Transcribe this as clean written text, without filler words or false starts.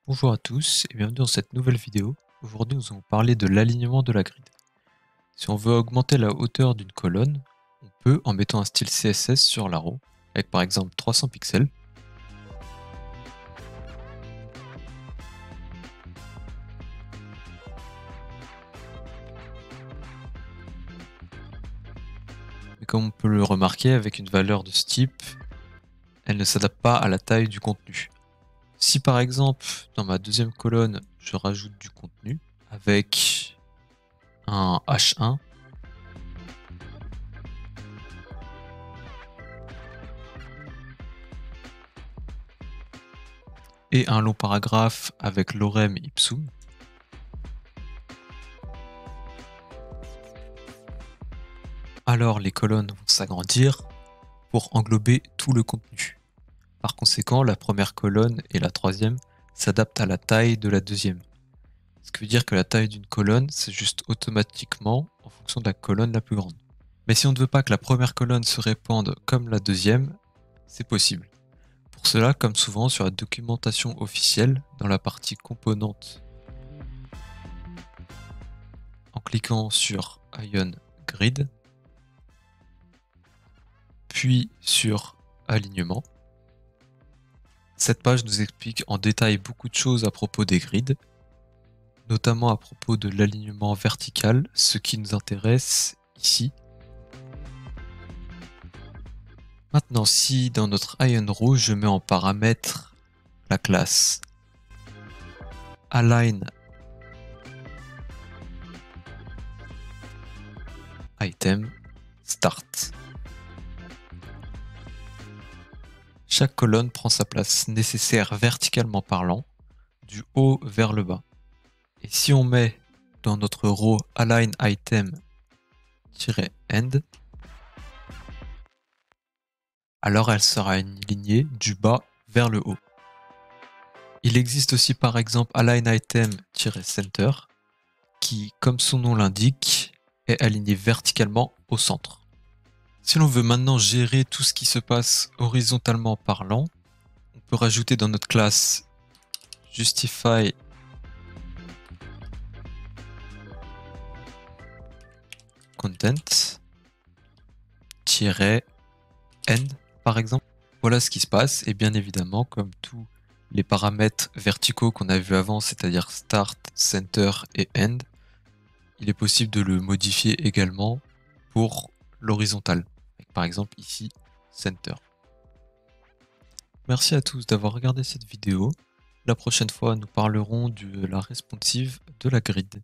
Bonjour à tous et bienvenue dans cette nouvelle vidéo. Aujourd'hui nous allons parler de l'alignement de la grid. Si on veut augmenter la hauteur d'une colonne, on peut en mettant un style CSS sur la row, avec par exemple 300 pixels. Mais comme on peut le remarquer avec une valeur de ce type, elle ne s'adapte pas à la taille du contenu. Si par exemple, dans ma deuxième colonne, je rajoute du contenu avec un H1, et un long paragraphe avec lorem ipsum, alors les colonnes vont s'agrandir pour englober tout le contenu. Par conséquent, la première colonne et la troisième s'adaptent à la taille de la deuxième. Ce qui veut dire que la taille d'une colonne s'ajuste automatiquement en fonction de la colonne la plus grande. Mais si on ne veut pas que la première colonne se répande comme la deuxième, c'est possible. Pour cela, comme souvent sur la documentation officielle, dans la partie composantes, en cliquant sur Ion Grid, puis sur Alignement, cette page nous explique en détail beaucoup de choses à propos des grids, notamment à propos de l'alignement vertical, ce qui nous intéresse ici. Maintenant, si dans notre Ion Row, je mets en paramètre la classe Align Item Start, chaque colonne prend sa place nécessaire verticalement parlant, du haut vers le bas. Et si on met dans notre row Align Item-End, alors elle sera alignée du bas vers le haut. Il existe aussi par exemple Align Item-Center, qui, comme son nom l'indique, est aligné verticalement au centre. Si l'on veut maintenant gérer tout ce qui se passe horizontalement parlant, on peut rajouter dans notre classe Justify Content-End par exemple. Voilà ce qui se passe et bien évidemment comme tous les paramètres verticaux qu'on a vu avant, c'est-à-dire Start, Center et End, il est possible de le modifier également pour l'horizontal. Par exemple ici, Center. Merci à tous d'avoir regardé cette vidéo. La prochaine fois, nous parlerons de la responsive de la grid.